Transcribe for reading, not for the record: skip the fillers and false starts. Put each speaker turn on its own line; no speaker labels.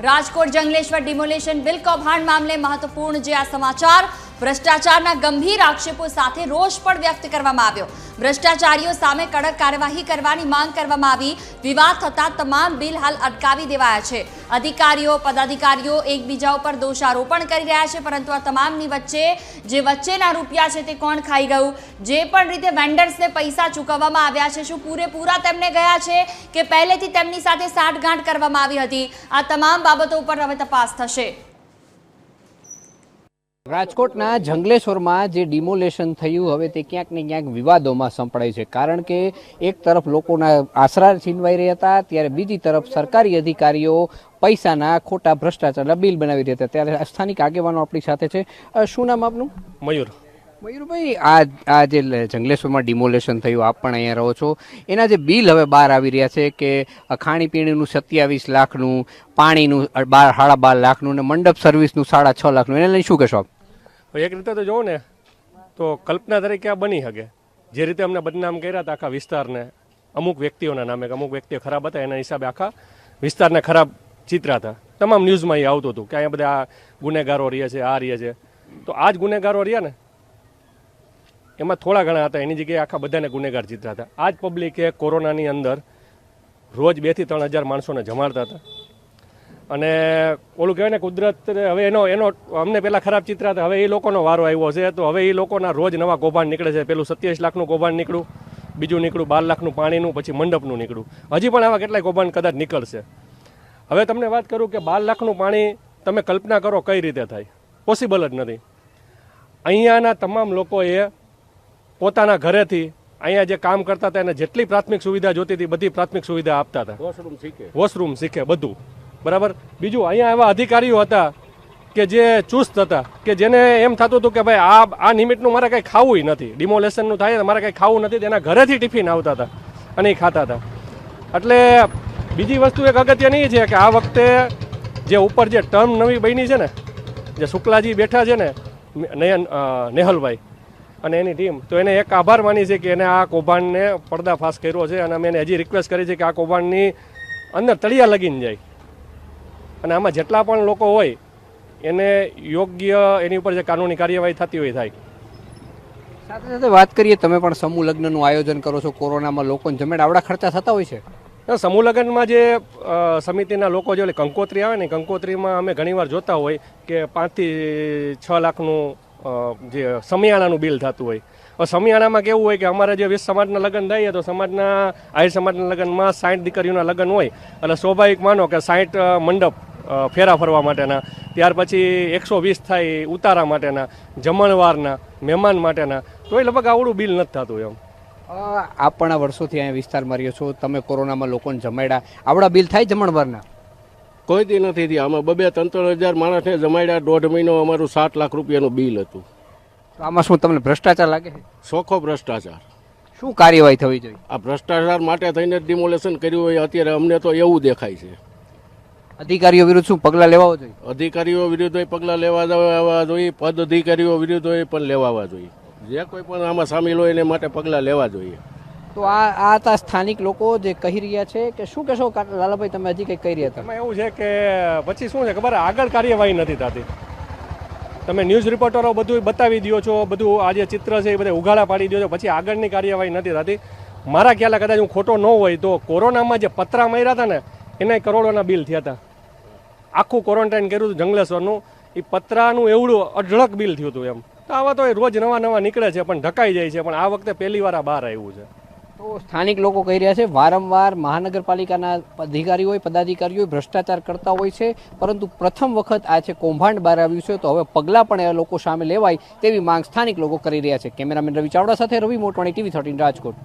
Rajkot Jangleshwar demolition bill કૌભાંડ મામલે મહત્વપૂર્ણ જે આ સમાચાર ભ્રષ્ટાચારના ગંભીર આક્ષેપો સાથે રોષ પણ વ્યક્ત કરવામાં આવ્યો। ભ્રષ્ટાચારીઓ સામે કડક કાર્યવાહી કરવાની માંગ કરવામાં આવી। વિવાદ થતા તમામ બિલ હાલ અટકાવી દેવાયા છે। અધિકારીઓ પદાધિકારીઓ એકબીજા ઉપર દોષારોપણ કરી રહ્યા છે, પરંતુ આ તમામની વચ્ચે જે વચ્ચેના રૂપિયા છે તે કોણ ખાઈ ગયું, જે પણ રીતે વેન્ડર્સને પૈસા ચૂકવવામાં આવ્યા છે, શું પૂરેપૂરા તેમને ગયા છે કે પહેલેથી તેમની સાથે સાંઠગાંઠ કરવામાં આવી હતી, આ તમામ બાબતો ઉપર હવે તપાસ થશે।
રાજકોટના જંગલેશ્વરમાં જે ડિમોલેશન થયું હવે તે ક્યાંક ને ક્યાંક વિવાદોમાં સંપડાય છે, કારણ કે એક તરફ લોકોના આશરા છીનવાઈ રહ્યા હતા, ત્યારે બીજી તરફ સરકારી અધિકારીઓ પૈસાના ખોટા ભ્રષ્ટાચારના બિલ બનાવી રહ્યા હતા। ત્યારે સ્થાનિક આગેવાનો આપણી સાથે છે। શું નામ આપનું? મયુરભાઈ, આ જે જંગલેશ્વરમાં ડિમોલેશન થયું, આપ પણ અહીંયા રહો છો, એના જે બિલ હવે બહાર આવી રહ્યા છે કે ખાણીપીણીનું 27 લાખનું, પાણીનું 12.5 લાખનું ને મંડપ સર્વિસનું 6.5 લાખનું, એને લઈને શું કહેશો આપ?
એક રીતે તો જોઉં ને તો કલ્પના તરીકે આ બની શકે, જે રીતે અમને બદનામ કર્યા હતા આખા વિસ્તારને અમુક વ્યક્તિઓના નામે, અમુક વ્યક્તિઓ ખરાબ હતા એના હિસાબે આખા વિસ્તારને ખરાબ ચિતરાતા તમામ ન્યૂઝમાં એ આવતું હતું કે અહીંયા બધા ગુનેગારો રહે છે, આ રહે છે। તો આ જ ગુનેગારો રહ્યા ને એમાં થોડા ઘણા હતા, એની જગ્યાએ આખા બધાને ગુનેગાર ચિતરાતા। આ જ પબ્લિકે કોરોનાની અંદર રોજ 2 થી 3 હજાર માણસોને જમાડતા હતા, અને ઓલું કહેવાય ને કુદરત હવે એનો અમને પહેલાં ખરાબ ચિતરાતા, હવે એ લોકોનો વારો આવ્યો છે, તો હવે એ લોકોના રોજ નવા કૌભાંડ નીકળે છે। પેલું 27 લાખનું કૌભાંડ નીકળ્યું, બીજું નીકળ્યું 12 લાખનું પાણીનું, પછી મંડપનું નીકળ્યું, હજી પણ આવા કેટલાય કૌભાંડ કદાચ નીકળશે। હવે તમને વાત કરું કે 12 લાખનું પાણી તમે કલ્પના કરો કઈ રીતે થાય, પોસિબલ જ નથી। અહીંયાના તમામ લોકોએ પોતાના ઘરેથી અહીંયા જે કામ કરતા હતા એને જેટલી પ્રાથમિક સુવિધા જોતી હતી બધી પ્રાથમિક સુવિધા આપતા હતા, વોશરૂમ શીખે બધું બરાબર। બીજું અહીંયા એવા અધિકારીઓ હતા કે જે ચુસ્ત હતા, કે જેને એમ થતું હતું કે ભાઈ આ નિમિત્તનું મારે કંઈ ખાવું નથી, ડિમોલેશનનું થાય મારે કંઈ ખાવું નથી, તેના ઘરેથી ટિફિન આવતા હતા અને એ ખાતા હતા। એટલે બીજી વસ્તુ એક અગત્યની છે કે આ વખતે જે ઉપર જે ટર્મ નવી બની છે ને, જે શુક્લાજી બેઠા છે ને નેહલભાઈ અને એની ટીમ, તો એને એક આભાર માની છે કે એને આ કૌભાંડને પર્દાફાશ કર્યો છે, અને અમે એને હજી રિક્વેસ્ટ કરી છે કે આ કૌભાંડની અંદર તળિયા લગીને જાય, અને આમાં જેટલા પણ લોકો હોય એને યોગ્ય એની ઉપર જે કાનૂની કાર્યવાહી થતી હોય થાય।
સાથે સાથે વાત કરીએ, તમે પણ સમૂહ લગ્નનું આયોજન કરો છો, કોરોનામાં લોકોને જમેડ આવડા ખર્ચા થતા હોય છે?
સમૂહ લગ્નમાં જે સમિતિના લોકો જે કંકોત્રી આવે ને, કંકોત્રીમાં અમે ઘણીવાર જોતા હોય કે 5 થી 6 લાખનું જે સમિયાણાનું બિલ થતું હોય। હવે સમિયાણામાં કેવું હોય કે અમારે જે 20 સમાજના લગ્ન થાય તો સમાજના આહિર સમાજના લગ્નમાં 60 દીકરીઓના લગ્ન હોય, એટલે સ્વાભાવિક માનો કે 60 મંડપ ફેરા ફરવા માટેના, ત્યાર પછી 120 થાય ઉતારા માટેના, જમણવારના, મહેમાન માટેના, તો એ લગભગ આવડું બિલ નથી થતું એમ।
આપ પણ આ વર્ષોથી અહીંયા વિસ્તારમાં રહ્યો છો, તમે કોરોનામાં લોકોને જમાડ્યા, આવડા બિલ થાય જમણવારના?
કોઈ દી નથી થયા। આમાં 2-3 હજાર માણસને જમાડ્યા, 1.5 મહિનો અમારું 7 લાખ રૂપિયાનું બિલ હતું।
આમાં શું તમને ભ્રષ્ટાચાર લાગે છે?
ચોખ્ખો ભ્રષ્ટાચાર।
શું કાર્યવાહી થવી જોઈએ?
આ ભ્રષ્ટાચાર માટે થઈને ડિમોલેશન કર્યું હોય અત્યારે અમને તો એવું દેખાય છે।
અધિકારીઓ વિરુદ્ધ શું પગલાં લેવા જોઈએ?
અધિકારીઓ વિરુદ્ધ પગલાં લેવા જોઈએ, પદ અધિકારીઓ વિરુદ્ધ પણ લેવા જોઈએ, જે કોઈ પણ આમાં સામેલ હોય એને માટે પગલાં લેવા જોઈએ।
તો આ હતા સ્થાનિક લોકો જે કહી રહ્યા છે કે શું કહેશો લાલાભાઈ, તમે હજી કંઈક કહી રહ્યા હતા?
એમાં એવું છે કે પછી શું છે ખબર, આગળ કાર્યવાહી નથી થતી। તમે ન્યૂઝ રિપોર્ટરો બધું બતાવી દો છો, બધું આ જે ચિત્ર છે એ બધા ઉઘાડા પાડી દો છો, પછી આગળની કાર્યવાહી નથી થતી। મારા ખ્યાલે કદાચ હું ખોટો ન હોય તો કોરોનામાં જે પતરા માર્યા હતા ને એના કરોડોના બિલ થયા હતા, આખું ક્વોરન્ટાઇન કર્યું હતું જંગલેશ્વરનું, એ પતરાનું એવડું અઢળક બિલ થયું હતું એમ। તો આવા તો રોજ નવા નીકળે છે પણ ઢકાઈ જાય છે, પણ આ વખતે પહેલી વાર આ બહાર આવ્યું છે।
તો સ્થાનિક લોકો કહી રહ્યા છે વારંવાર મહાનગરપાલિકાના અધિકારીઓ હોય, પદાધિકારીઓ ભ્રષ્ટાચાર કરતા હોય છે, પરંતુ પ્રથમ વખત આ છે કૌભાંડ બહાર આવ્યું છે, તો હવે પગલાં પણ એ લોકો સામે લેવાય તેવી માંગ સ્થાનિક લોકો કરી રહ્યા છે। કેમેરામેન રવિ ચાવડા સાથે રવિ મોટવાણી, TV13 રાજકોટ।